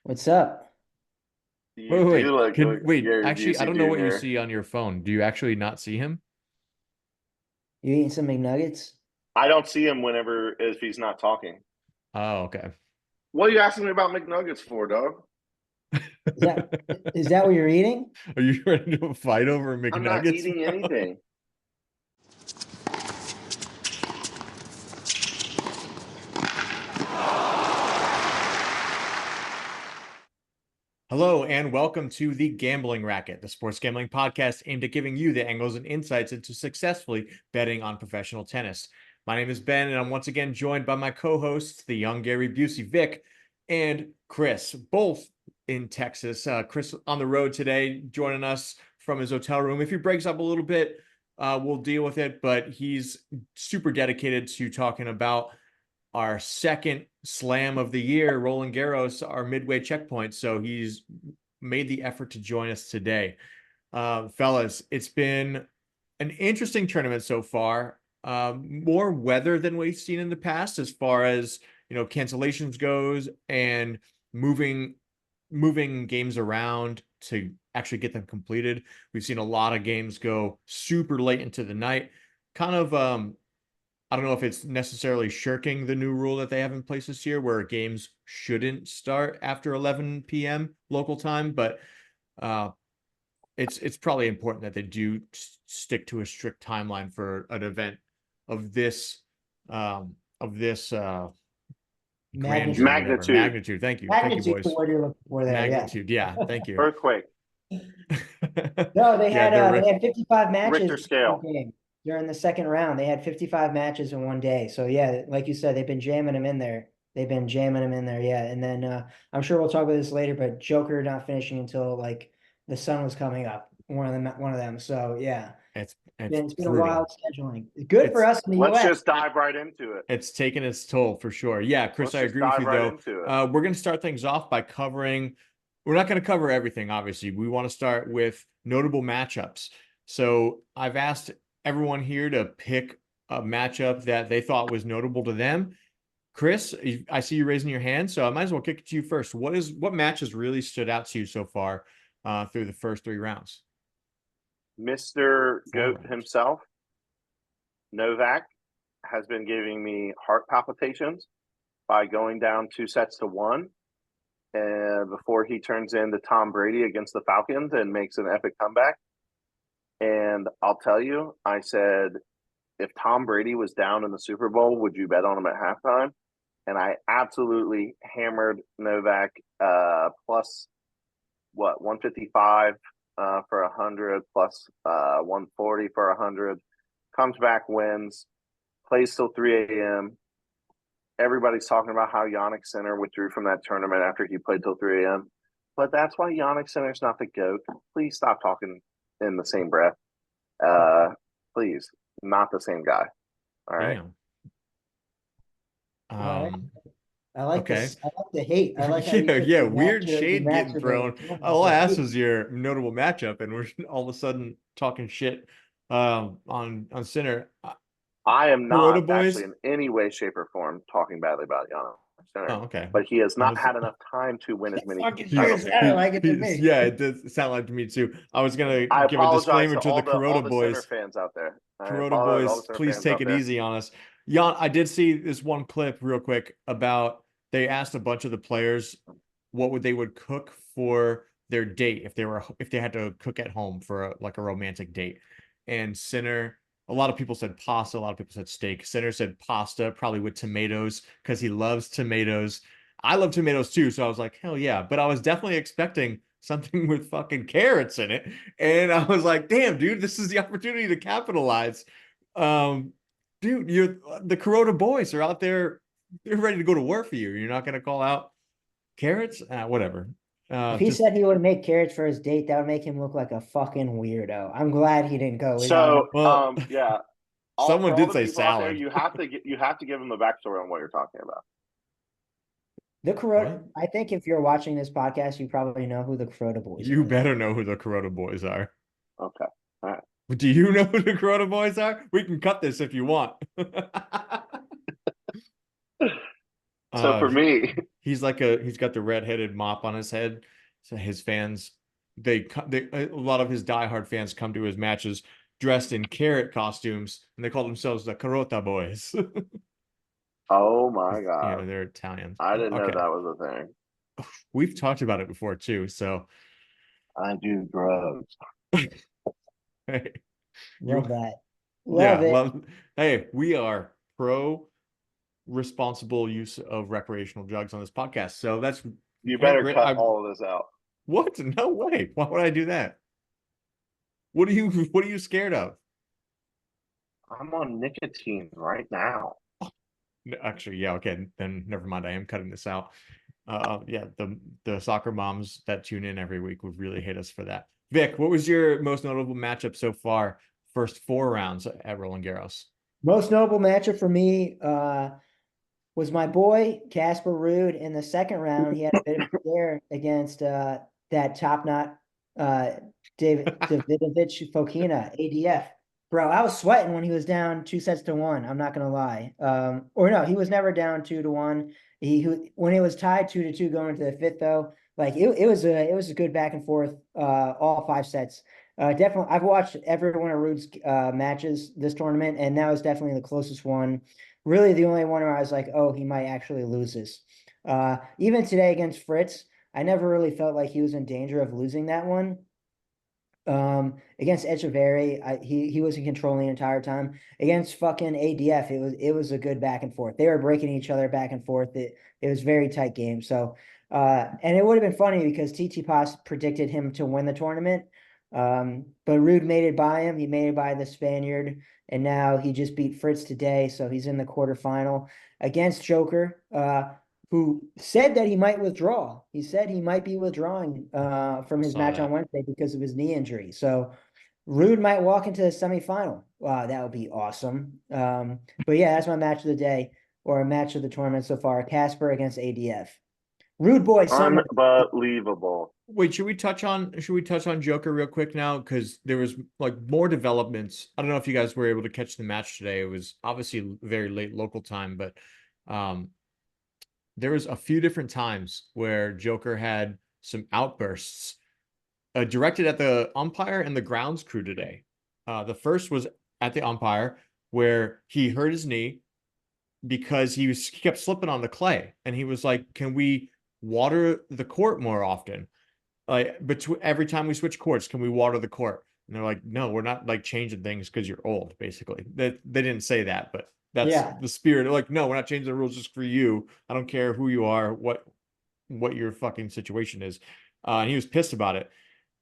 What's up? You do look like Wait. Gary Actually, I Busey don't know what you Jr. see on your phone. Do you actually not see him? You eating some McNuggets? I don't see him whenever if he's not talking. Oh, okay. What are you asking me about McNuggets for, dog? Is that is that what you're eating? Are you ready to fight over I'm not McNuggets, eating bro? anything. Hello and welcome to the Gambling Racket, the sports gambling podcast aimed at giving you the angles and insights into successfully betting on professional tennis. My name is Ben, and I'm once again joined by my co-hosts, the young Gary Busey, Vic, and Chris, both in Texas. Chris on the road today, joining us from his hotel room. If he breaks up a little bit, we'll deal with it, but he's super dedicated to talking about our second slam of the year, Roland Garros, our midway checkpoint. So he's made the effort to join us today. Fellas, it's been an interesting tournament so far. More weather than we've seen in the past as far as, cancellations goes and moving games around to actually get them completed. We've seen a lot of games go super late into the night. Kind of I don't know if it's necessarily shirking the new rule that they have in place this year where games shouldn't start after 11 p.m. local time, but uh, it's probably important that they do stick to a strict timeline for an event of this um, grandeur, whatever Magnitude. magnitude. Thank you, Magnitude the boys. word you're looking for there, yeah. Magnitude, yeah, thank you. Earthquake. No, Yeah, they had 55 Richter matches in scale. one game during the second round. They had 55 matches in one day. So yeah, like you said, they've been jamming them in there. They've been jamming them in there, yeah. And then I'm sure we'll talk about this later, but Joker not finishing until like the sun was coming up. One of them. So yeah, it's it's been a wild brutal. scheduling. Good for It's us in the Let's US. just dive right into it. It's taken its toll for sure. Yeah, Chris, Let's I just agree with dive you right though. into it. We're going to start things off by covering, we're not going to cover everything, obviously. We want to start with notable matchups. So I've asked everyone here to pick a matchup that they thought was notable to them. Chris, I see you raising your hand, so I might as well kick it to you first. What matches really stood out to you so far through the first three rounds? Mr. Four Goat rounds. himself, Novak, has been giving me heart palpitations by going down 2-1 and before he turns into Tom Brady against the Falcons and makes an epic comeback. And I'll tell you, I said, if Tom Brady was down in the Super Bowl, would you bet on him at halftime? And I absolutely hammered Novak plus what 155 for 100 plus 140 for 100. Comes back, wins, plays till 3 a.m. Everybody's talking about how Yannick Sinner withdrew from that tournament after he played till 3 a.m. But that's why Yannick Sinner's not the GOAT. Please stop talking in the same breath. Uh, please, not the same guy. All right. Damn. All right. I like Okay. this. I like the hate. I like how you Yeah, took yeah. the match Weird the shade match getting of the thrown. tournament All I with asked hate. was your notable matchup, and we're all of a sudden talking shit on Sinner. I am Kuroda not actually boys. in any way, shape, or form talking badly about Yannick Oh, Sinner, okay. but he has I not was had enough time to win as many Fucking sure titles yet. sounded like it to me. yeah, it does sound like to me too. I was gonna I give a apologize disclaimer to to the all Kuroda the Sinner boys. fans out there. I Kuroda apologize to all the boys, Sinner please fans take out it there. easy on us. Jan, I did see this one clip real quick about they asked a bunch of the players what they would cook for their date if they had to cook at home for like a romantic date. And Sinner, a lot of people said pasta, a lot of people said steak. Sinner said pasta, probably with tomatoes because he loves tomatoes. I love tomatoes too, so I was like, hell yeah. But I was definitely expecting something with fucking carrots in it. And I was like, damn, dude, this is the opportunity to capitalize. Um, dude, the Kuroda boys are out there, they're ready to go to war for you. You're not gonna call out carrots? Whatever. If he Just said he would make carrots for his date, that would make him look like a fucking weirdo. I'm glad he didn't go without him. So, well, yeah, someone for all did the say people out there, salad. you have to give them the backstory on what you're talking about. The What? Kuroda, I think if you're watching this podcast, you probably know who the Kuroda boys You are now. better know who the Kuroda boys are. Okay, all right. Do you know who the Kuroda boys are? We can cut this if you want. So uh, for me, he's got the red-headed mop on his head. So his fans, a lot of his diehard fans come to his matches dressed in carrot costumes, and they call themselves the Carota Boys. Oh my God. They're Italian. I didn't know Okay. that was a thing. We've talked about it before too, so I do drugs. hey, Love that. yeah, Love it. hey, we are pro responsible use of recreational drugs on this podcast. So that's You better great. cut all of this out. What? No way. Why would I do that? What are you scared of? I'm on nicotine right now. Actually, yeah, okay, then never mind. I am cutting this out. Yeah, the soccer moms that tune in every week would really hate us for that. Vic, what was your most notable matchup so far? First 4 rounds at Roland Garros. Most notable matchup for me was my boy Casper Ruud. In the second round, he had a bit of a scare against that top knot Davidovich Fokina, ADF. Bro, I was sweating when he was down 2-1. I'm not gonna lie. Or no, he was never down 2-1. When it was tied 2-2 going into the fifth, though, like it was a good back and forth all 5 sets. Definitely, I've watched every one of Ruud's matches this tournament, and that was definitely the closest one. Really, the only one where I was like, oh, he might actually lose this. Even today against Fritz, I never really felt like he was in danger of losing that one. Against Echeverry, he was in control the entire time. Against fucking ADF, it was a good back and forth. They were breaking each other back and forth. It was very tight game. So and it would have been funny because TT Pass predicted him to win the tournament. But Ruud made it by him. He made it by the Spaniard, and now he just beat Fritz today, so he's in the quarterfinal against Joker, who said that he might withdraw. He said he might be withdrawing from his match on Wednesday because of his knee injury. So Ruud might walk into the semifinal. Wow, that would be awesome. But yeah, that's my match of the day, or a match of the tournament so far. Casper against ADF. Rude boy summer. Unbelievable. Wait, should we touch on Joker real quick now? Because there was like more developments. I don't know if you guys were able to catch the match today. It was obviously very late local time, but there was a few different times where Joker had some outbursts directed at the umpire and the grounds crew today. The first was at the umpire where he hurt his knee because he kept slipping on the clay, and he was like, "Can we water the court more often? Like between every time we switch courts, can we water the court?" And they're like, "No, we're not like changing things because you're old." Basically, they didn't say that, but that's the spirit. They're like, "No, we're not changing the rules just for you. I don't care who you are, what your fucking situation is." And he was pissed about it.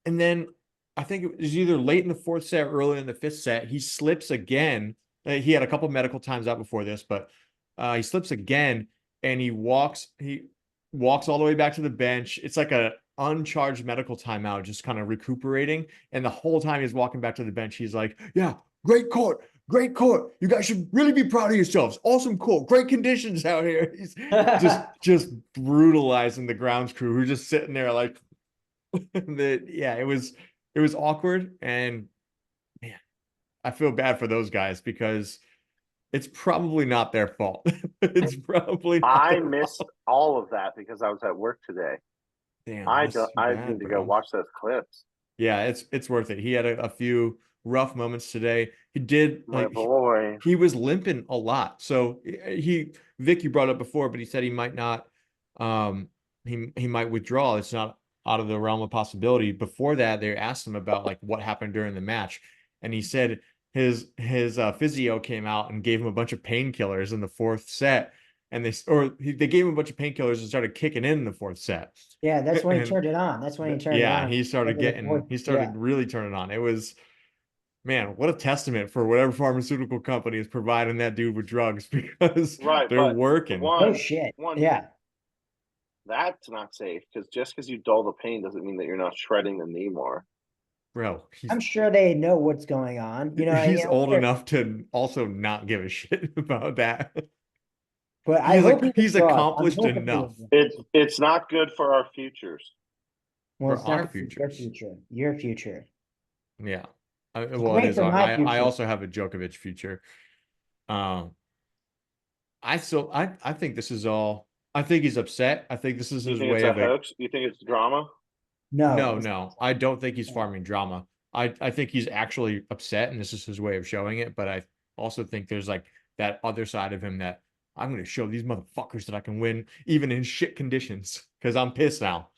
And then I think it was either late in the fourth set, early in the fifth set, he slips again. He had a couple medical times out before this, but he slips again, and he walks all the way back to the bench. It's like a uncharged medical timeout, just kind of recuperating. And the whole time he's walking back to the bench, he's like, "Yeah, great court. Great court. You guys should really be proud of yourselves. Awesome court. Great conditions out here." He's just brutalizing the grounds crew who are just sitting there like it was awkward. And man, I feel bad for those guys because it's probably not their fault. It's probably not I missed all of that because I was at work today. Damn, I that's I bad, need to bro. go watch those clips. Yeah, it's worth it. He had a few rough moments today. He did My boy. he was limping a lot. So Vic, you brought up before, but he said he might not he might withdraw. It's not out of the realm of possibility. Before that, they asked him about like what happened during the match, and he said his physio came out and gave him a bunch of painkillers in the fourth set, and they gave him a bunch of painkillers and started kicking in the fourth set. Yeah, that's when he And turned it on. That's when he turned it on. he started really turning on. It was, man, what a testament for whatever pharmaceutical company is providing that dude with drugs, because they're working. Oh shit. Yeah. That's not safe, because just because you dull the pain doesn't mean that you're not shredding the knee more. Bro, I'm sure they know what's going on. He's old enough to also not give a shit about that. But I hope he's accomplished enough. It's not good for our futures. Well, it's not your future. Yeah. Well, it is. I also have a Djokovic future. I think this is all. I think he's upset. I think this is You his think it's way a of hoax? You think it's drama? No, No. I don't think he's farming drama. I think he's actually upset, and this is his way of showing it. But I also think there's like that other side of him that I'm going to show these motherfuckers that I can win even in shit conditions because I'm pissed now.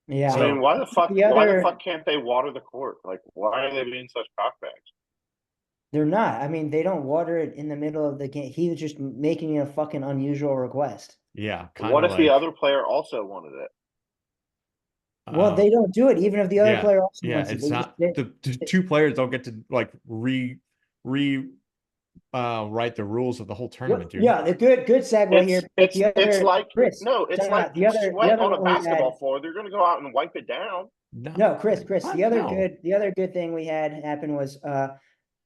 yeah. I mean, why the other fuck can't they water the court? Like, why are they being such cockbags? They're not. I mean, they don't water it in the middle of the game. He was just making a fucking unusual request. Yeah, kind What of if the like other player also wanted it? Well, they don't do it, even if the other player also yeah. wants it. It's They not just the two players don't get to like re write the rules of the whole tournament, dude. yeah, the good segue here. The It's other like Chris, no, it's time like out. The sweat other on a one we basketball had. floor. They're going to go out and wipe it down. No, Chris, What? No. the other good thing we had happen was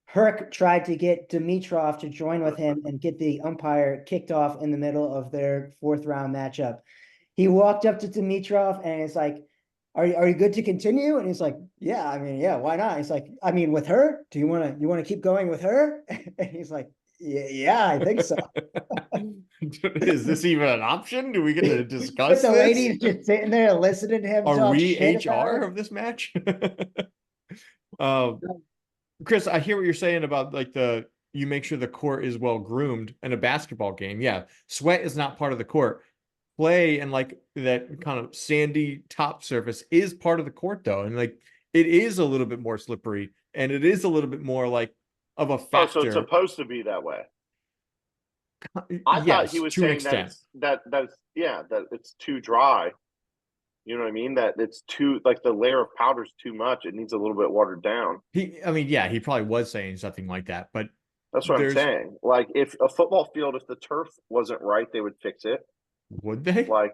Herc tried to get Dimitrov to join with him and get the umpire kicked off in the middle of their fourth round matchup. He walked up to Dimitrov and it's like, are you good to continue? And he's like, yeah, I mean, yeah, why not? He's like, I mean, with her, do you want to keep going with her? And he's like, yeah, I think so. Is this even an option? Do we get to discuss But the this? lady's just sitting there listening to him Are talk we shit about HR it. of this match? Chris, I hear what you're saying about like you make sure the court is well groomed in a basketball game. Yeah, sweat is not part of the court. Play and like that kind of sandy top surface is part of the court though, and like it is a little bit more slippery and it is a little bit more like of a Oh, so it's factor. supposed to be that way. I thought he Yes, was to an saying that extent. that it's too dry. You know what I mean? That it's too like the layer of powder is too much. It needs a little bit watered down. I mean, yeah, he probably was saying something like that, but That's what I'm there's saying. Like if a football field, if the turf wasn't right, they would fix it. would they? Like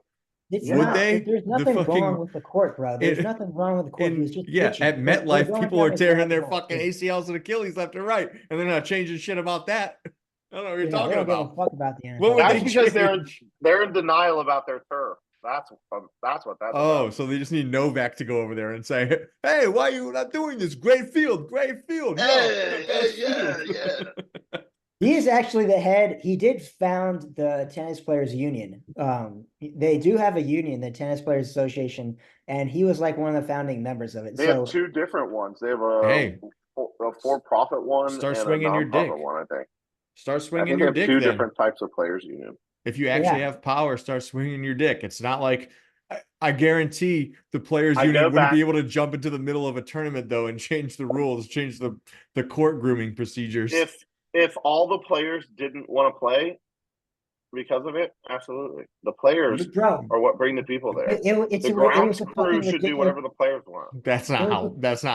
It's Would not. they? There's The nothing wrong fucking with the court, bro. There's nothing wrong with the court. He was just bitching. at We're MetLife, going people down are this tearing their rabbit hole, fucking too. ACLs and Achilles left and right, and they're not changing shit about that. I don't know what you're Yeah, they talking don't give a about. fuck about the What NFL. would that's they because change? they're in denial about their turf. That's what that's Oh, about. so they just need Novak to go over there and say, "Hey, why are you not doing this? Great field, great field. Yeah, the best field." He is actually the head. He did found the Tennis Players Union. They do have a union, the Tennis Players Association, and he was like one of the founding members of it. They have two different ones. They have Hey, a for-profit one start and a swinging your non-profit dick. one. Start I swinging think they your have dick two then. different types of players union. If you actually have power, start swinging your dick. It's not like I guarantee the players union wouldn't be able to jump into the middle of a tournament though and change the rules, change the court grooming procedures. If all the players didn't want to play because of it, absolutely. The players are what bring the people there. The grounds crew should do whatever the players want. That's not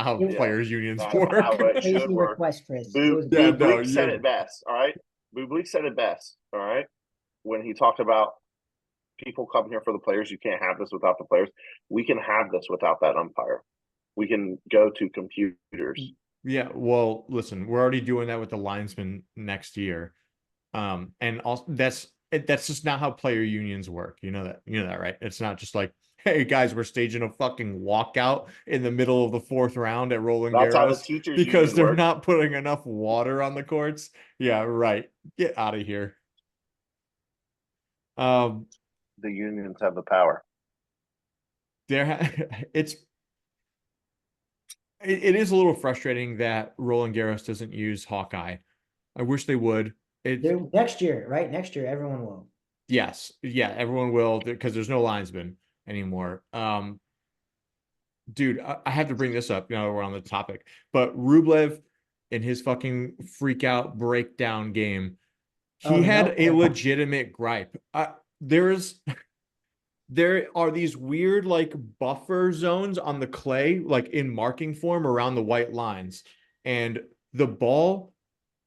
how players unions That's work. how it should work. Request, Chris. Bublik said it best. All right. Bublik said it best. All right. When he talked about people come here for the players, you can't have this without the players. We can have this without that umpire. We can go to computers. Yeah, well, listen, we're already doing that with the linesman next year, and also that's just not how player unions work. You know that, right? It's not just like, hey guys, we're staging a fucking walkout in the middle of the fourth round at Roland That's how the Garros teachers because they're work. not putting enough water on the courts. Yeah, right. Get out of here. The unions have the power. It is a little frustrating that Roland Garros doesn't use Hawkeye. I wish they would. Next year, right? Next year, everyone will. Yes, yeah, everyone will because there's no linesman anymore. Dude, I have to bring this up. You know, we're on the topic, but Rublev in his fucking freak out breakdown game, he had a legitimate gripe. There are these weird like buffer zones on the clay, like in marking form around the white lines, and the ball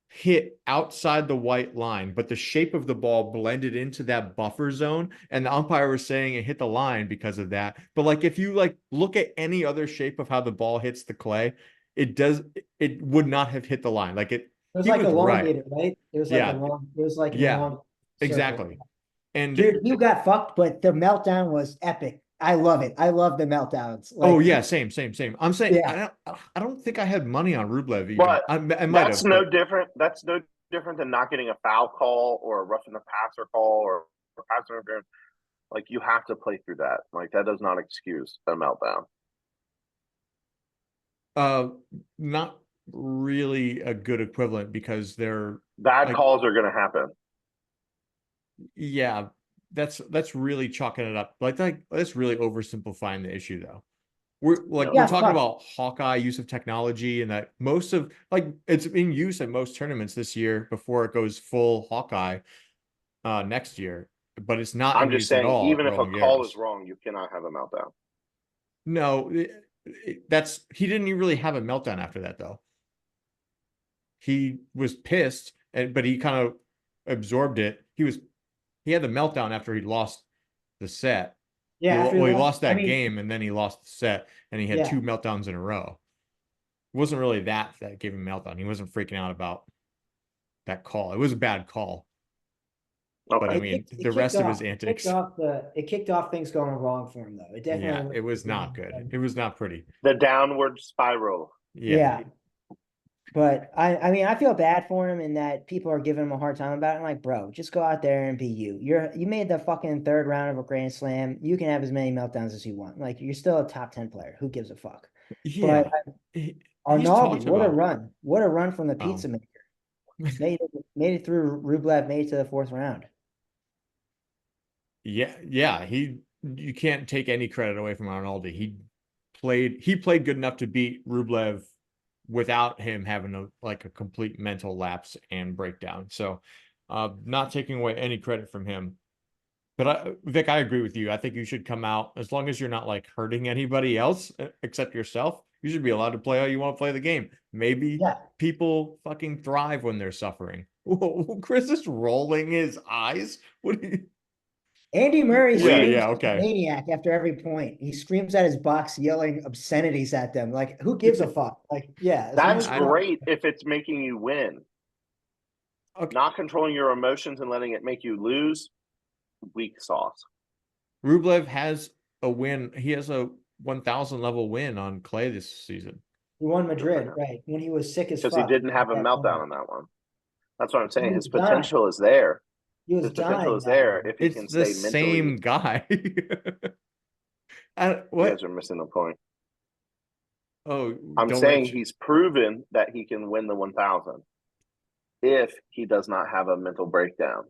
hit outside the white line, but the shape of the ball blended into that buffer zone, and the umpire was saying it hit the line because of that. But like if you like look at any other shape of how the ball hits the clay, it would not have hit the line. Like it was like elongated, right? It was like a long exactly. And dude, you got fucked, but the meltdown was epic. I love it. I love the meltdowns. Oh yeah, same. I'm saying yeah. I don't think I had money on Rublev even. But I might that's no different. That's no different than not getting a foul call or a roughing the passer call or or pass interference. Like, you have to play through that. Like, that does not excuse a meltdown. Not really a good equivalent because they're Bad like, calls are going to happen. yeah, that's really chalking it up. Like that's really oversimplifying the issue though. We're like, No. we're Yeah, talking fuck. about Hawkeye use of technology, and that most of, like, it's in use at most tournaments this year before it goes full Hawkeye next year, but it's not I'm in just use at saying, all at even if a Roland call Garros. is wrong, you cannot have a meltdown. No, that's, he didn't even really have a meltdown after that though. He was pissed, but he kind of absorbed it. He had the meltdown after he lost the set. Yeah, after He lost, lost that game, and then he lost the set, and he had yeah. 2 meltdowns in a row. It wasn't really that gave him a meltdown. He wasn't freaking out about that call. It was a bad call, but I Okay. mean, It the kicked rest of off. his It kicked antics, off it kicked off things going wrong for him though. It yeah, definitely it was not good. It was not pretty. The downward spiral. Yeah. Yeah. But I mean, I feel bad for him in that people are giving him a hard time about it. I'm like, bro, just go out there and be you. You made the fucking third round of a Grand Slam. You can have as many meltdowns as you want. Like, you're still a top 10 player. Who gives a fuck? But Yeah. He's Arnaldi, talked what a about, run. What a run from the oh, pizza maker. Made it through. Rublev made it to the fourth round. yeah, you can't take any credit away from Arnaldi. He played good enough to beat Rublev without him having a complete mental lapse and breakdown. So, not taking away any credit from him. But Vic, I agree with you. I think you should come out, as long as you're not like hurting anybody else except yourself. You should be allowed to play how you want to play the game. Maybe Yeah. people fucking thrive when they're suffering. Whoa, Chris is rolling his eyes. What do you? Andy Murray Yeah, screams yeah, like a okay. maniac after every point. He screams at his box, yelling obscenities at them. Like, who gives a fuck? Like, yeah, That's I- great if it's making you win. Okay. Not controlling your emotions and letting it make you lose, weak sauce. Rublev has a win. He has a 1,000 level win on clay this season. He won Madrid, right? When he was sick as fuck. Because he didn't have a That meltdown point. on that one. That's what I'm saying. He His was dying. potential is there. He was His potential dying is that there one. if he It's can the stay same mentally. guy. You What? guys are missing the point. Oh, I'm don't saying let you, he's proven that he can win the 1,000 if he does not have a mental breakdown.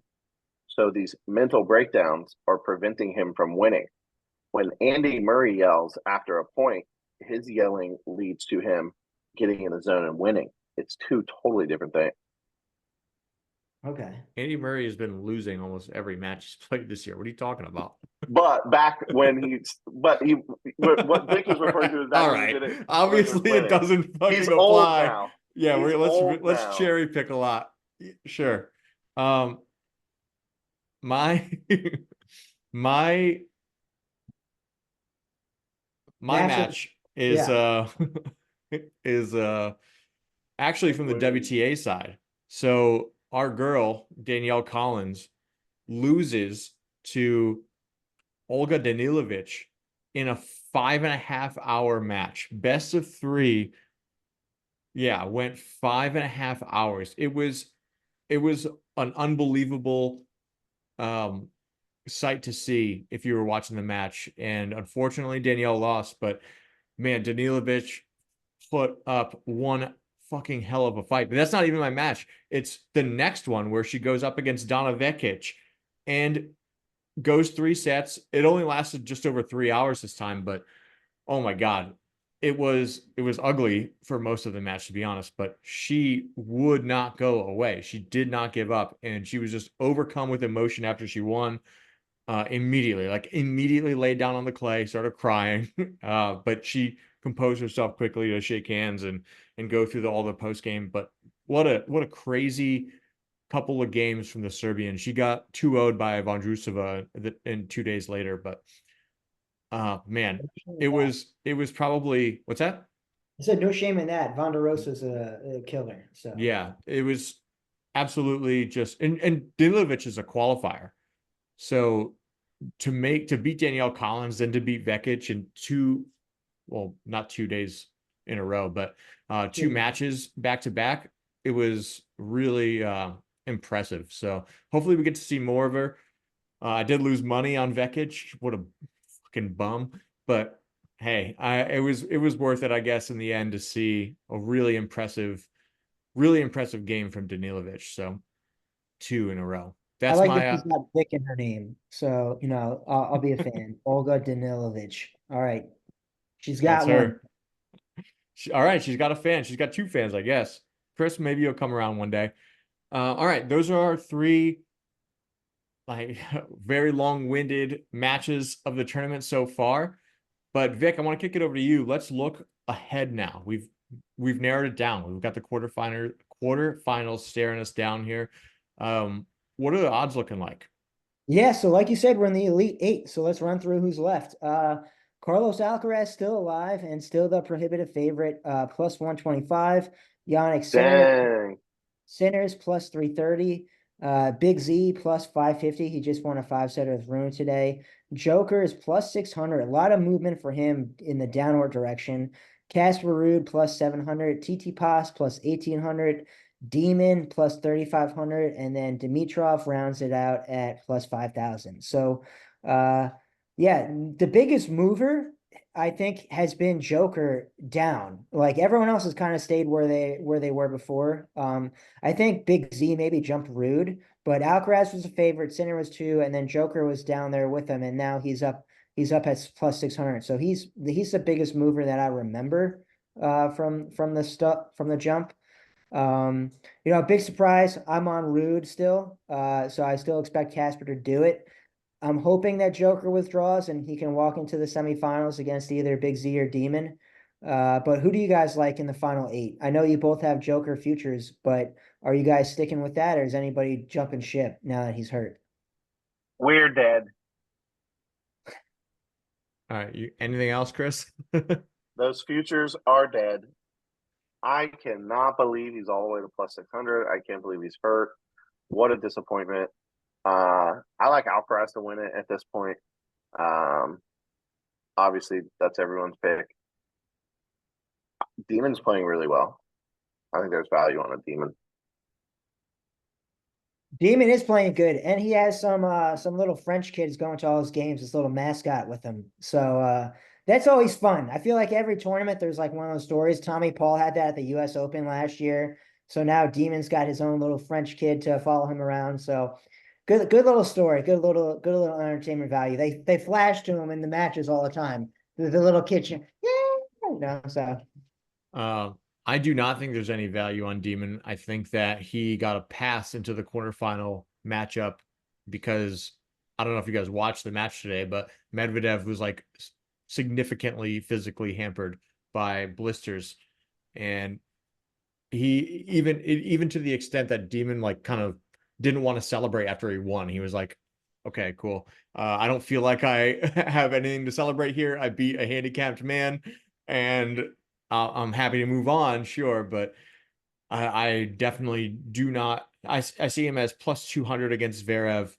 So these mental breakdowns are preventing him from winning. When Andy Murray yells after a point, his yelling leads to him getting in the zone and winning. It's two totally different things. Okay. Andy Murray has been losing almost every match he's played this year. What are you talking about? But back when what Vic is referring to is back All when he right. did it. Obviously, it doesn't fucking He's apply. old now. Yeah, He's let's old now. cherry pick a lot. Sure. My my match is is actually from the WTA side. So our girl Danielle Collins loses to Olga Danilovic in a 5.5 hour match. Best of 3. Yeah, went 5.5 hours. It was an unbelievable sight to see if you were watching the match. And unfortunately, Danielle lost, but man, Danilovic put up one fucking hell of a fight. But that's not even my match. It's the next one where she goes up against Donna Vekic and goes 3 sets. It only lasted just over 3 hours this time, but oh my God, it was ugly for most of the match, to be honest, but she would not go away. She did not give up, and she was just overcome with emotion after she won. Immediately laid down on the clay, started crying. But she composed herself quickly to shake hands and go through all the post game. But what a crazy couple of games from the Serbian. She got 2-0'd by Vondrousova in 2 days later, but man, it was probably, what's that? I said no shame in that. Vondarosa's a killer. So Yeah, it was absolutely just, and Danilovic is a qualifier. So to beat Danielle Collins, then to beat Vekic in not 2 days in a row, but 2 matches back to back, it was really impressive. So hopefully we get to see more of her. I did lose money on Vekic. What a fucking bum. But hey, it was worth it, I guess, in the end to see a really impressive game from Danilovic. So 2 in a row. I That's like that my she's got Vic in her name. So, I'll be a fan. Olga Danilovich. All right. She's that's got one. her. All right, she's got a fan. She's got 2 fans, I guess. Chris, maybe you'll come around one day. All right, those are our 3 like very long-winded matches of the tournament so far. But Vic, I want to kick it over to you. Let's look ahead now. We've narrowed it down. We've got the quarterfinals staring us down here. What are the odds looking like? Yeah, so like you said, we're in the Elite Eight. So let's run through who's left. Carlos Alcaraz still alive and still the prohibitive favorite, plus 125. Yannick Sinner, Dang. Sinners plus 330. Big Z plus 550. He just won a 5-setter with Rune today. Joker is plus 600. A lot of movement for him in the downward direction. Casper Ruud plus 700. TT Pass plus 1800. Demon plus 3,500. And then Dimitrov rounds it out at plus 5,000. So, yeah, the biggest mover I think has been Joker down. Like everyone else has kind of stayed where they were before. I think Big Z maybe jumped Rude, but Alcaraz was a favorite, Sinner was 2, and then Joker was down there with him, and now he's up at plus 600. So he's the biggest mover that I remember from the jump. Big surprise. I'm on Rude still. So I still expect Casper to do it. I'm hoping that Joker withdraws and he can walk into the semifinals against either Big Z or Demon. But who do you guys like in the final 8? I know you both have Joker futures, but are you guys sticking with that, or is anybody jumping ship now that he's hurt? We're dead. All right, anything else, Chris? Those futures are dead. I cannot believe he's all the way to plus 600. I can't believe he's hurt. What a disappointment. I like Alcaraz to win it at this point. Obviously, that's everyone's pick. Demon's playing really well. I think there's value on a Demon. Demon is playing good, and he has some little French kids going to all his games, his little mascot with him. So that's always fun. I feel like every tournament there's like one of those stories. Tommy Paul had that at the US Open last year. So now Demon's got his own little French kid to follow him around. So good little story, good little entertainment value. They flash to him in the matches all the time. The little kitchen. Yeah, so I do not think there's any value on Demon. I think that he got a pass into the quarterfinal matchup because I don't know if you guys watched the match today, but Medvedev was like significantly physically hampered by blisters, and he even to the extent that Demon like kind of didn't want to celebrate after he won. He was like, okay, cool. I don't feel like I have anything to celebrate here. I beat a handicapped man, and I'm happy to move on, sure, but I definitely do not. I see him as plus 200 against Zverev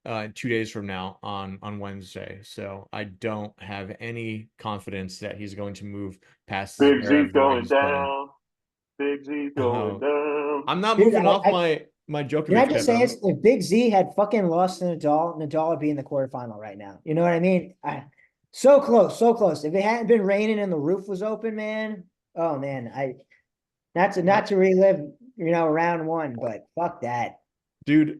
2 days from now on Wednesday. So I don't have any confidence that he's going to move past Big Z Zverev the way going he's playing. down. Big Z going down. I'm not dude, moving off I my can I Djokovic just bet, say but if Big Z had fucking lost to Nadal would be in the quarterfinal right now. You know what I mean? So close, so close. If it hadn't been raining and the roof was open, man. Oh man, not to relive, round 1, but fuck that. dude,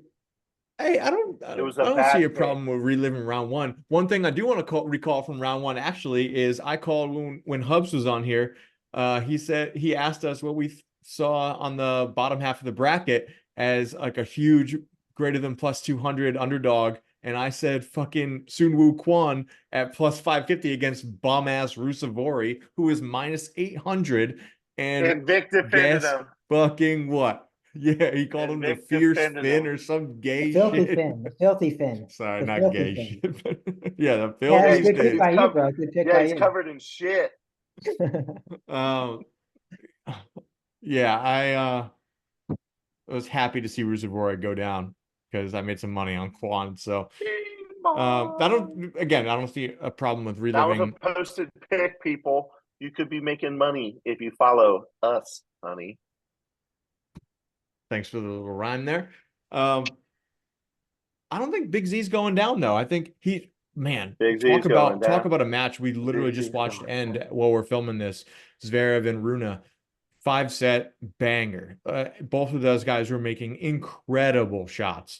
hey, I don't It was I a don't see bad a pick. problem with reliving round 1. One thing I do want to recall from round 1 actually is I called when Hubs was on here. He asked us what we saw on the bottom half of the bracket as like a huge greater than plus 200 underdog, and I said fucking Sun Woo Kwon at plus 550 against bomb ass Rusevori, who is minus 800, and And Vic defended guess him. fucking what? Yeah, he called him the Vic fierce defended Finn him. or some The gay filthy shit. Finn, the filthy Finn, Sorry, the not filthy gay Finn. shit. But yeah, the Yeah, that's a filthy good pick Finn. by you, bro. Good pick Yeah, by he's you. covered in shit. Yeah, I was happy to see Rusevori go down because I made some money on Quan. So I don't see a problem with That was reliving. a posted pick, people. You could be making money if you follow us, honey. Thanks for the little rhyme there. I don't think Big Z's going down though. I think man, Big Z's going talk down. about a match we literally Big just Z's watched going end down. while we're filming this. Zverev and Rune, 5-set banger. Both of those guys were making incredible shots.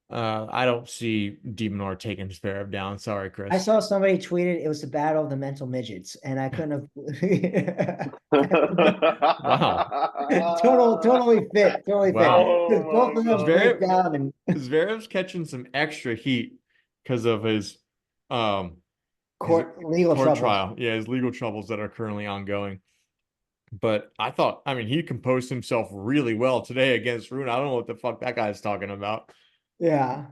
I don't see Demonor taking Zverev down. Sorry, I Chris. saw somebody tweeted it was the battle of the mental midgets, and I couldn't have. Wow. Totally fit. Totally fit. Wow. Oh Because both my of them break God. down and Zverev's catching some extra heat because of his his legal court troubles. trial. Yeah, his legal troubles that are currently ongoing. But I mean, he composed himself really well today against Rune. I don't know what the fuck that guy's talking about. Yeah.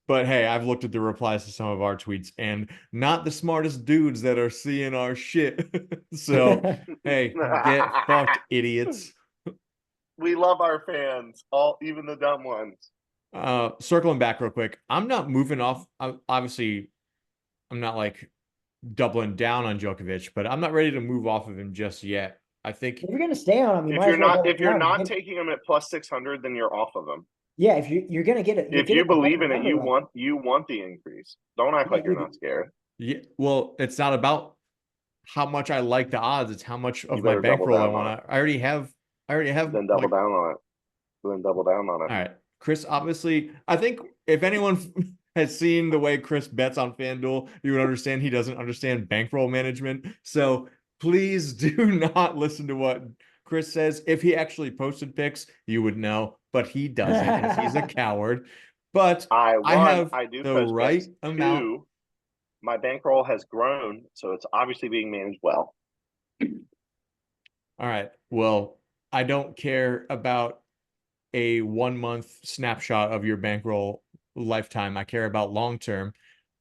But hey, I've looked at the replies to some of our tweets and not the smartest dudes that are seeing our shit. So, hey, get fucked, idiots. We love our fans, even the dumb ones. Circling back real quick, I'm not moving off. Obviously, I'm not like doubling down on Djokovic, but I'm not ready to move off of him just yet. I think If you're gonna stay on him, you might as well if you're double down. not taking him at plus 600, then you're off of him. Yeah, if you're gonna get it, If you believe in it, you want the increase. Don't act like you're not scared. Yeah, well, it's not about how much I like the odds; it's how much of You my better double bankroll I down on want to. I already have. Then double like, down on it. Then double down on it. all right, Chris. Obviously, I think if anyone has seen the way Chris bets on FanDuel, you would understand he doesn't understand bankroll management. So please do not listen to what Chris says. If he actually posted picks, you would know, but he doesn't because he's a coward. But I do the post right picks. amount. Two, my bankroll has grown, so it's obviously being managed well. All right. Well, I don't care about a 1 month snapshot of your bankroll lifetime. I care about long term.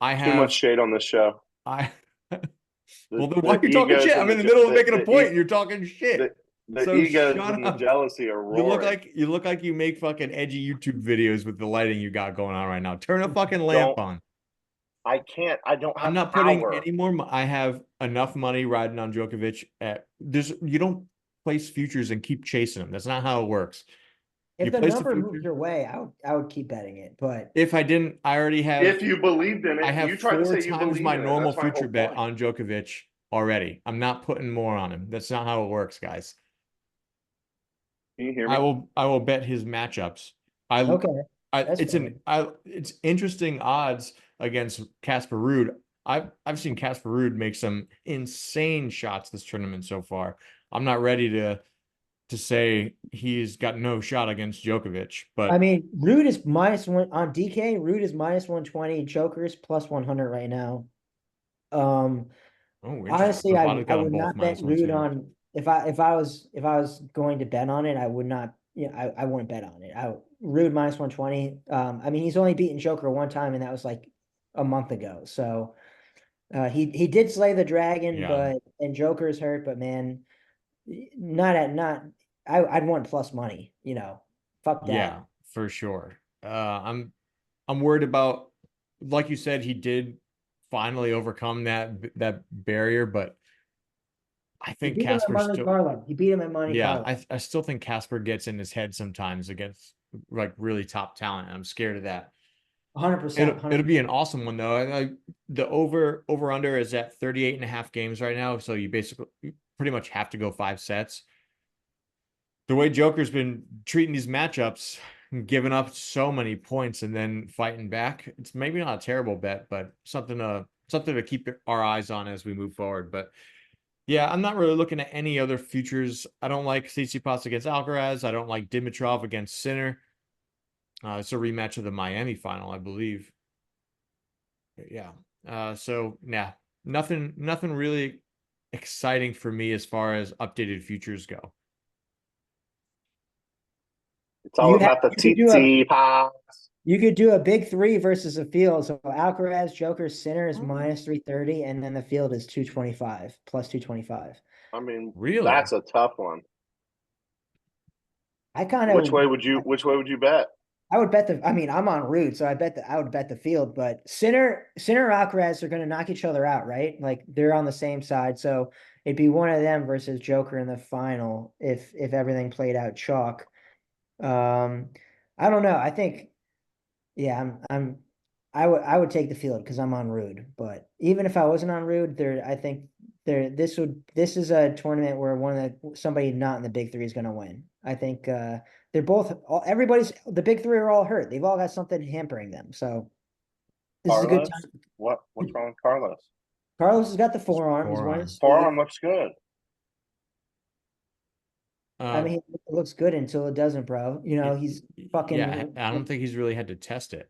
Too much shade on this show. Well, then why are you talking shit? I'm in the middle of making a point and you're talking shit. The egos and the jealousy are roaring. You look like you make fucking edgy YouTube videos with the lighting you got going on right now. Turn a fucking lamp on. I can't. I don't have I'm not putting any more. I have enough money riding on Djokovic. You don't place futures and keep chasing them. That's not how it works. If the number moved your way, I would keep betting it. But if I didn't, I already have. If you believed in it, I have you tried to say 4 times my normal future bet point. on Djokovic already. I'm not putting more on him. That's not how it works, guys. Can you hear me? I will bet his matchups. It's interesting odds against Casper Ruud. I've seen Casper Ruud make some insane shots this tournament so far. I'm not ready to say he's got no shot against Djokovic, but I mean, Ruud is -1 on DK. Ruud is -120. Joker is +100 right now. Honestly, I would not bet Ruud on if I was going to bet on it, I would not. I wouldn't bet on it. Ruud -120. I mean, he's only beaten Joker one time, and that was like a month ago. So he did slay the dragon, and Joker's hurt. But man, I'd want plus money. Fuck that. Yeah, for sure. I'm worried about, like you said, he did finally overcome that barrier, but I think Casper still. He beat him at Monte Carlo. I still think Casper gets in his head sometimes against like really top talent. I'm scared of that. 100%. It'll be an awesome one though. The over under is at 38.5 games right now, so you pretty much have to go 5 sets. The way Joker's been treating these matchups, giving up so many points and then fighting back, it's maybe not a terrible bet, but something to keep our eyes on as we move forward. But yeah, I'm not really looking at any other futures. I don't like Tsitsipas against Alcaraz. I don't like Dimitrov against Sinner. It's a rematch of the Miami final, I believe. Yeah. So yeah, nothing really exciting for me as far as updated futures go. It's all about the Tsitsipas. You could do a big 3 versus a field. So Alcaraz, Joker, Sinner is -330, and then the field is 225, +225. I mean, really, that's a tough one. Which way would you bet? I would bet I'm on Ruud, so I would bet the field, but Sinner Alcaraz are going to knock each other out, right? Like they're on the same side. So it'd be one of them versus Joker in the final if everything played out chalk. I don't know. I think Yeah, I would take the field because I'm on Rude. But even if I wasn't on Rude, I think this is a tournament where somebody not in the big three is going to win. I think they're both the big three are all hurt. They've all got something hampering them. So this is a good Carlos, time. what's wrong with Carlos? Carlos has got the forearm. He's won Forearm. his sleeve. Forearm looks good. I mean, it looks good until it doesn't, bro. He's fucking. Yeah, I don't think he's really had to test it.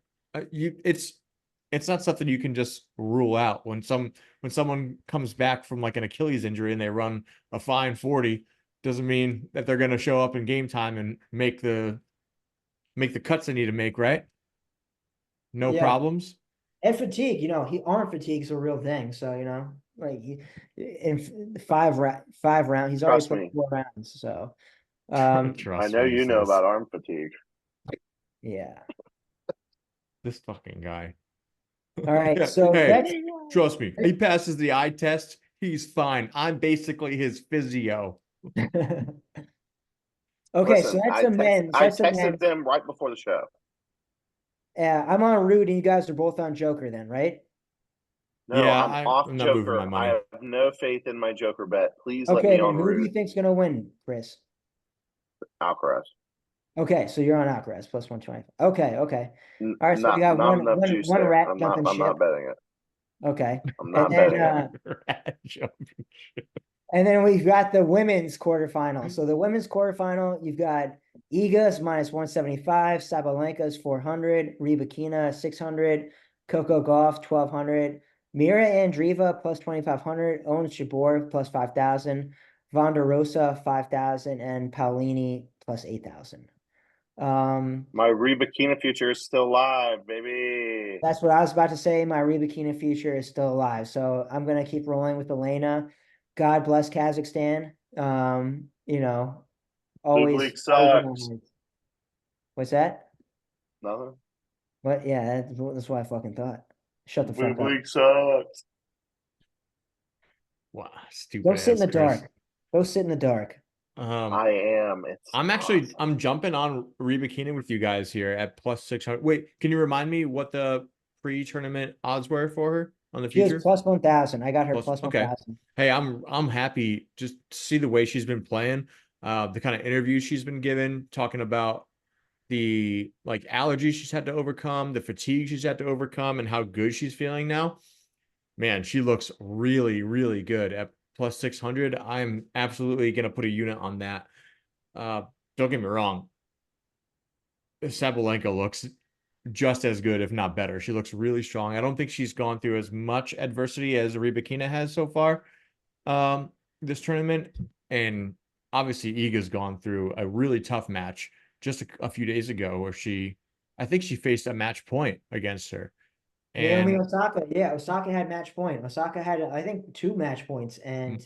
It's not something you can just rule out when someone comes back from like an Achilles injury and they run a fine 40, doesn't mean that they're going to show up in game time and make the cuts they need to make, right? No Yeah. problems. And fatigue, arm fatigue is a real thing. So, like in five rounds, he's already Trust played me. 4 rounds. So, I know you know about arm fatigue. yeah. This fucking guy. All right. Yeah, So hey, trust me, he passes the eye test. He's fine. I'm basically his physio. Okay, Listen, so that's I the men's. I That's the texted men's. them right before the show. Yeah, I'm on Rude, and you guys are both on Joker, then, right? No, Yeah, I'm off I'm not moving my Joker. I money. have no faith in my Joker bet. Please let Okay, me then on who do you Rude. think's gonna win, Chris? Alcaraz. Okay, so you're on Alcaraz plus 120. Okay. All right, so we got Not one enough juice one there. rat I'm jumping not ship. betting it. Okay, I'm and not then betting it. and then we've got the women's quarterfinal. So the women's quarterfinal, you've got Igas minus 175, Sabalenka's 400, Rybakina 600, Coco Gauff 1200, Mira Andreeva plus 2500, Ons Jabeur plus 5000, Vonderosa 5000, and Paolini plus 8000. My Rebakina future is still live, baby. That's what I was about to say. My Rybakina future is still alive. So I'm gonna keep rolling with Elena. God bless Kazakhstan. Always, Bublik always in my sucks. heart. What's that? Nothing. What? Yeah, that's what I fucking thought. Shut the fuck up. Bublik sucks. Wow, stupid Go sit in ass the Chris. dark. Go sit in the dark. I am. It's awesome. I'm jumping on Rybakina with you guys here at plus 600. Wait, can you remind me what the pre-tournament odds were for her on the She has future? plus 1,000. I got her plus Okay. 1,000. Hey, I'm happy just to see the way she's been playing, the kind of interviews she's been given, talking about the like allergies she's had to overcome, the fatigue she's had to overcome, and how good she's feeling now. Man, she looks really, really good at plus 600. I'm absolutely gonna put a unit on that. Uh, don't get me wrong. Sabalenka looks just as good, if not better. She looks really strong. I don't think she's gone through as much adversity as Rybakina has so far this tournament. And obviously, Iga's gone through a really tough match just a few days ago where I think she faced a match point against her. Naomi And Osaka. Yeah, Osaka had match point. Osaka had, I think, 2 match points, and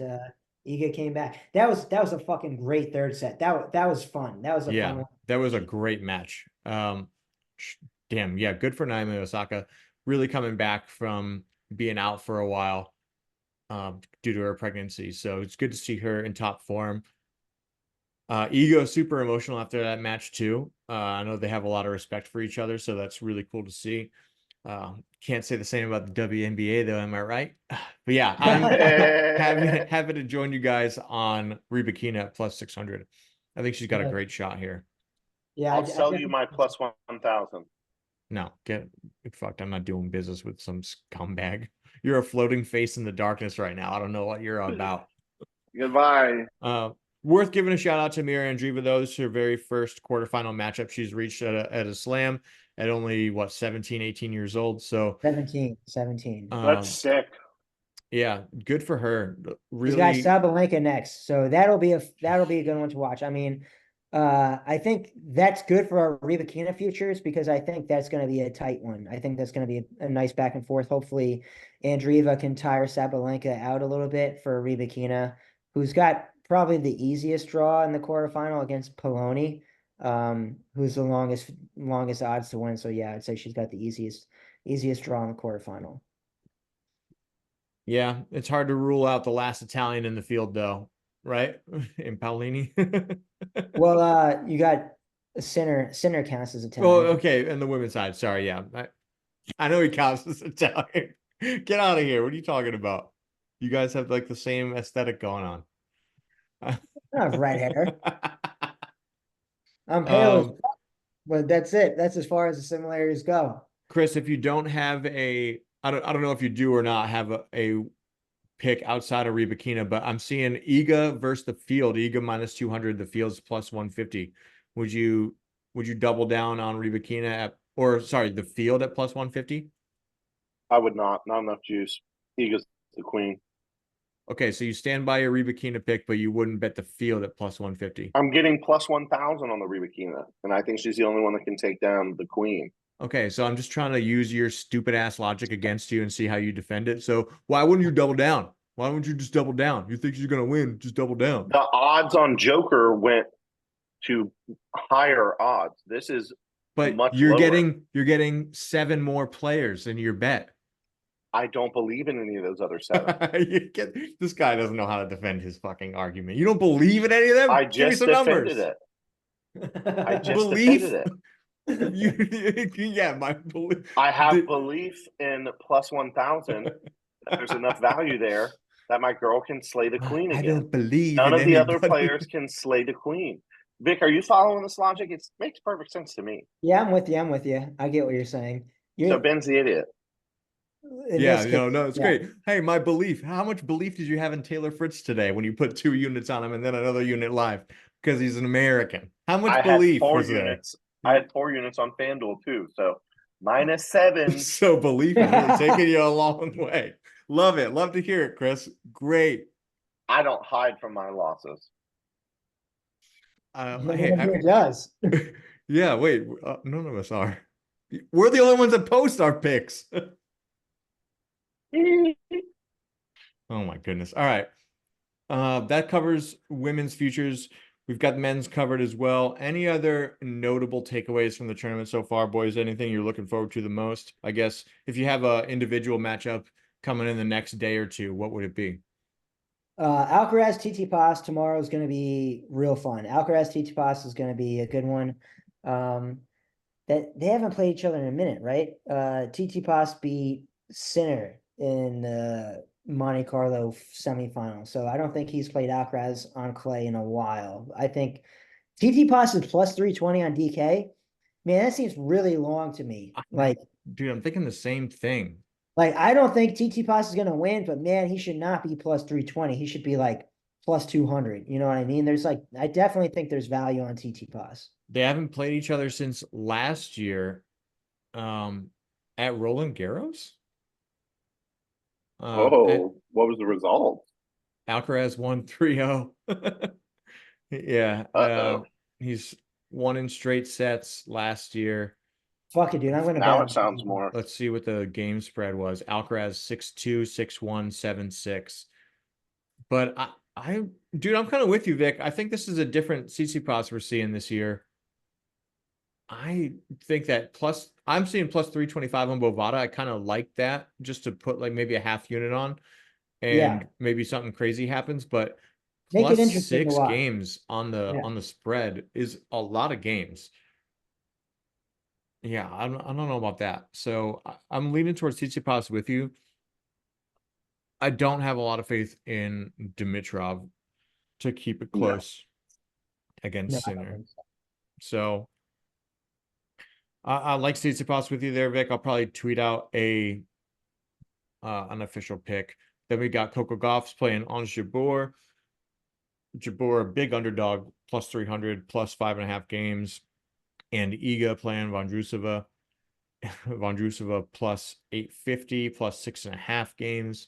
Iga came back. That was a fucking great third set. That was fun. That was a fun yeah, one. that was a great match. Damn, yeah, good for Naomi Osaka. Really coming back from being out for a while due to her pregnancy. So it's good to see her in top form. Ego super emotional after that match too. I know they have a lot of respect for each other, so that's really cool to see. Can't say the same about the WNBA though, am I right? But yeah, I'm happy to join you guys on Rybakina at plus 600. I think she's got a great shot here. Yeah, I'll sell you my plus 1,000. No, get fucked. I'm not doing business with some scumbag. You're a floating face in the darkness right now. I don't know what you're about. Goodbye. Worth giving a shout out to Mira Andreeva, though. This is her very first quarterfinal matchup she's reached at a slam at only, 17, 18 years old. So 17. That's sick. Yeah, good for her. She's got Really, Sabalenka next, so that'll be a good one to watch. I mean, I think that's good for our Rybakina futures because I think that's going to be a tight one. I think that's going to be a nice back and forth. Hopefully, Andreeva can tire Sabalenka out a little bit for Rybakina, who's got probably the easiest draw in the quarterfinal against Poloni, who's the longest odds to win. So yeah, I'd say she's got the easiest draw in the quarterfinal. yeah, it's hard to rule out the last Italian in the field, though, right? In Paolini. Well, you got Sinner counts as Oh, Italian. okay. And the women's side. Sorry. Yeah. I know he counts as Italian. Get out of here. What are you talking about? You guys have like the same aesthetic going on. I have red hair. I'm pale as Um, fuck, but that's it. That's as far as the similarities go. Chris, if you don't have I don't know if you do or not have a pick outside of Rybakina, but I'm seeing Iga versus the field. Iga minus 200, the field's plus 150. Would you double down on Rybakina or sorry, the field at plus 150? I would not enough juice. Eagles the queen. Okay, so you stand by your Rybakina pick, but you wouldn't bet the field at plus 150. I'm getting plus 1,000 on the Rybakina, and I think she's the only one that can take down the queen. Okay, so I'm just trying to use your stupid ass logic against you and see how you defend it. So why wouldn't you double down? Why wouldn't you just double down? You think she's gonna win? Just double down. The odds on Joker went to higher odds. This is But much you're lower. getting 7 more players in your bet. I don't believe in any of those other 7. This guy doesn't know how to defend his fucking argument. You don't believe in any of them? I Give me just some defended numbers. it. I just Belief? defended it. Yeah, my belief. I have belief in plus 1,000. There's enough value there that my girl can slay the queen I again. don't believe None in of the other anybody. players can slay the queen. Vic, are you following this logic? It makes perfect sense to me. Yeah, I'm with you. I'm with you. I get what you're saying. So Ben's the idiot. In Yeah, this case, no, it's yeah. great. Hey, my belief. How much belief did you have in Taylor Fritz today when you put 2 units on him and then another unit live because he's an American? How much I had belief 4 was there? units. I had 4 units on FanDuel too. So -7. So belief is really taking you a long way. Love it. Love to hear it, Chris. Great. I don't hide from my losses. No Hey, one here does. yeah, wait. None of us are. We're the only ones that post our picks. Oh my goodness. All right. That covers women's futures. We've got men's covered as well. Any other notable takeaways from the tournament so far, boys? Anything you're looking forward to the most? I guess if you have a individual matchup coming in the next day or two, what would it be? Alcaraz Tsitsipas tomorrow is going to be real fun. Alcaraz Tsitsipas is going to be a good one. That they haven't played each other in a minute, right? Tsitsipas beat Sinner in the Monte Carlo semifinal, so I don't think he's played Alcaraz on clay in a while. I think Tsitsipas is plus 320 on DK. Man, that seems really long to me. Dude, I'm thinking the same thing. I don't think Tsitsipas is gonna win, but man, he should not be plus 320. He should be like plus 200. You know what I mean? I definitely think there's value on Tsitsipas. They haven't played each other since last year, at Roland Garros. What was the result? Alcaraz won 3-0. Yeah, he's won in straight sets last year. Fuck it, dude. I'm gonna Now bet it sounds more. Let's see what the game spread was. Alcaraz 6-2, 6-1, 7-6. But dude, I'm kind of with you, Vic. I think this is a different Tsitsipas we're seeing this year. I think that I'm seeing plus 325 on Bovada. I kind of like that just to put like maybe a half unit on and maybe something crazy happens, but Make it plus interesting to 6 watch. games on the spread is a lot of games. Yeah, I don't know about that. So I'm leaning towards Tsitsipas with you. I don't have a lot of faith in Dimitrov to keep it No. close against No, I don't Sinner. think so. So I like Tsitsipas with you there, Vic. I'll probably tweet out an official pick. Then we got Coco Gauff's playing Ons Jabeur. Jabeur, a big underdog, plus 300, plus 5.5 games. And Iga playing Vondrousova. Vondrousova plus 850, plus 6.5 games.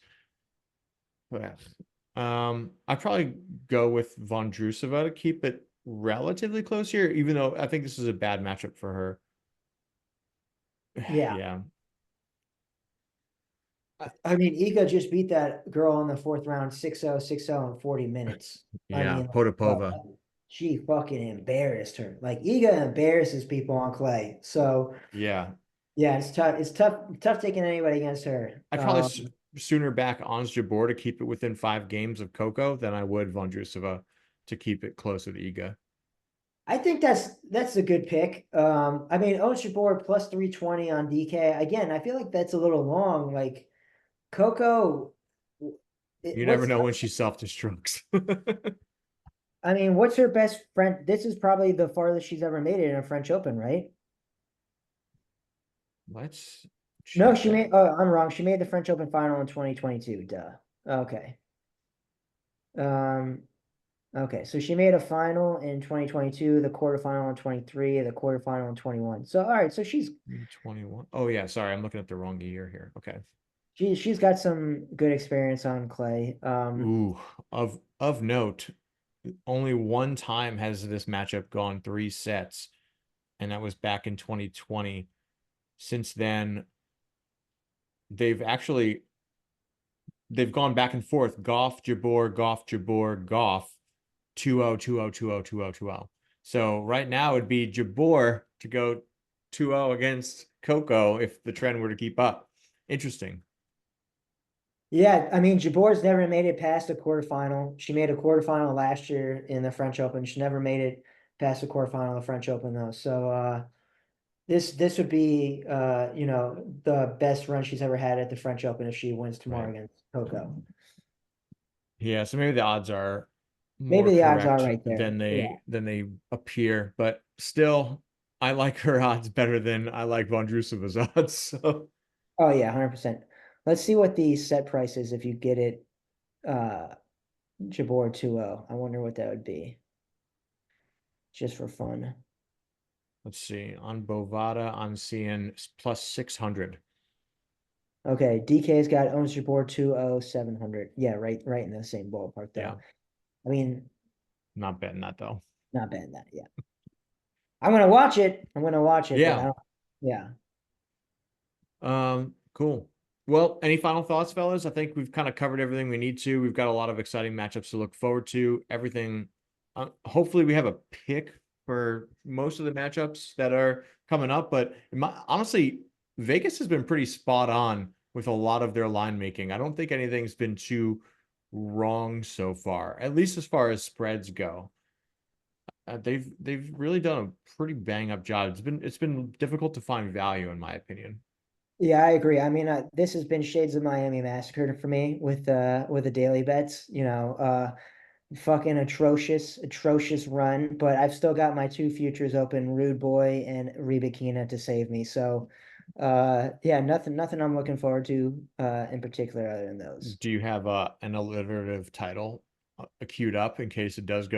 I'd probably go with Vondrousova to keep it relatively close here, even though I think this is a bad matchup for her. Yeah. Yeah. I mean, Iga just beat that girl in the 4th round 6-0, 6-0 in 40 minutes. Yeah, I mean, Potapova. She fucking embarrassed her. Like Iga embarrasses people on clay. So Yeah. yeah, it's tough. It's tough taking anybody against her. I'd probably sooner back Ons Jabeur to keep it within 5 games of Coco than I would Vondrousova to keep it close with Iga. I think that's a good pick. I mean, Ons Jabeur plus 320 on DK. Again, I feel like that's a little long. Like Coco, You never what's know when she self-destructs. I mean, what's her best friend? This is probably the farthest she's ever made it in a French Open, right? Let's No, check she that. made. Oh, I'm wrong. She made the French Open final in 2022. Duh. Okay. Um. Okay, so she made a final in 2022, the quarterfinal in 23, the quarterfinal in 21. So all right, so 21. Oh yeah, sorry, I'm looking at the wrong year here. Okay. she's got some good experience on clay. Ooh, of note, only one time has this matchup gone 3 sets, and that was back in 2020. Since then, they've actually they've gone back and forth. Goff, Jabeur, Goff, Jabeur, Goff, 2-0, 2-0, 2-0, 2-0, 2-0. So right now it'd be Jabeur to go 2-0 against Coco if the trend were to keep up. Interesting. Yeah, I mean, Jabor's never made it past a quarterfinal. She made a quarterfinal last year in the French Open. She never made it past the quarterfinal of the French Open though. So this would be the best run she's ever had at the French Open if she wins tomorrow Right. against Coco. Yeah, so maybe the odds are more Maybe the odds are correct right there. than Yeah. they appear, but still I like her odds better than I like Vondrusova's odds. So Oh yeah, 100%. Let's see what the set price is if you get it uh Jabor 2-0. I wonder what that would be. Just for fun. let's see. On Bovada, I'm seeing plus 600. Okay, DK's got owns Jabor 2-0, 700. Yeah, right in the same ballpark Yeah, though. I mean, not betting that though. not bad that, yeah. I'm gonna watch it. I'm gonna watch it, but I Yeah. don't yeah. Cool. Well, any final thoughts, fellas? I think we've kind of covered everything we need to. We've got a lot of exciting matchups to look forward to. Everything. Hopefully, we have a pick for most of the matchups that are coming up. But honestly, Vegas has been pretty spot on with a lot of their line making. I don't think anything's been too wrong so far, at least as far as spreads go. They've really done a pretty bang up job. It's been difficult to find value, in my opinion. Yeah, I agree. I mean, this has been Shades of Miami Massacre for me with the daily bets, fucking atrocious run, but I've still got my two futures open, Rude Boy and Rybakina to save me. So yeah, nothing I'm looking forward to in particular other than those. Do you have an alliterative title queued up in case it does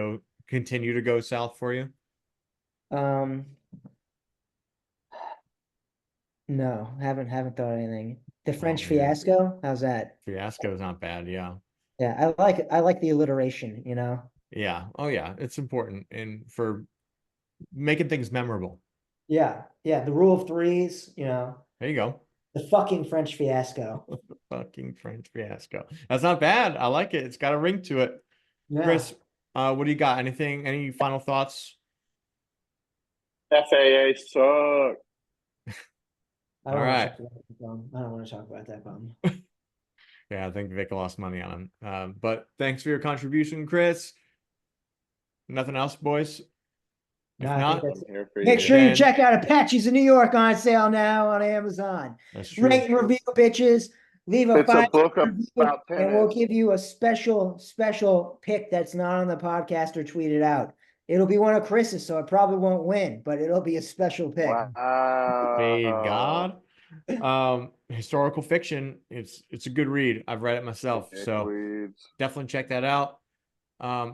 continue to go south for you? Um no, haven't thought of anything. The Oh French man, Fiasco, how's that? Fiasco is not bad. Yeah, Yeah, I like the alliteration. yeah. Oh yeah, it's important and for making things memorable. Yeah, the rule of threes, There you go. the fucking French Fiasco. Fucking French Fiasco. That's not bad. I like it. It's got a ring to it. Yeah. Chris, what do you got? Anything? Any final thoughts? FAA suck. I All don't want to right. talk about that bum. I don't want to talk about that bum. Yeah, I think Vic lost money on him. But thanks for your contribution, Chris. Nothing else, boys? No, If I think not, that's I'm it. here for Make you. sure you then check out Apaches in New York on sale now on Amazon. that's true. Rate and review, bitches. Leave a It's a 5 book review, about and we'll tennis. give you a special pick that's not on the podcast or tweeted out. It'll be one of Chris's, so it probably won't win, but it'll be a special pick. Fade Wow. God. Historical fiction. It's a good read. I've read it myself, so Dickweeds. definitely check that out.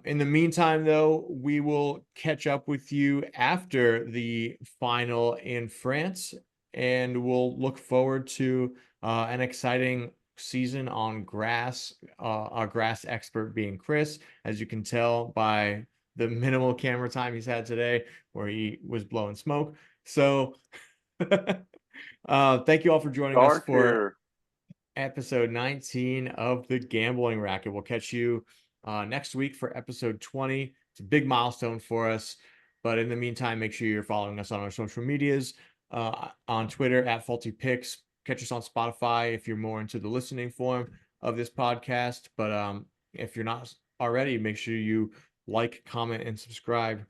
In the meantime, though, we will catch up with you after the final in France, and we'll look forward to an exciting season on grass. Our grass expert being Chris, as you can tell by the minimal camera time he's had today, where he was blowing smoke. So, thank you all for joining us Dark for here. episode 19 of the Gambling Racket. We'll catch you next week for episode 20. It's a big milestone for us. But in the meantime, make sure you're following us on our social medias, on Twitter at Faulty Picks. Catch us on Spotify if you're more into the listening form of this podcast. But if you're not already, make sure you like, comment, and subscribe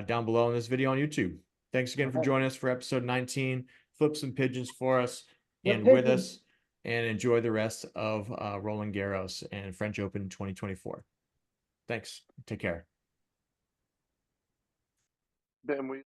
down below in this video on YouTube. Thanks again for All right. joining us for episode 19. Flip some pigeons for us Flip and with pigeons. us, and enjoy the rest of Roland Garros and French Open 2024. Thanks. Take care. Then we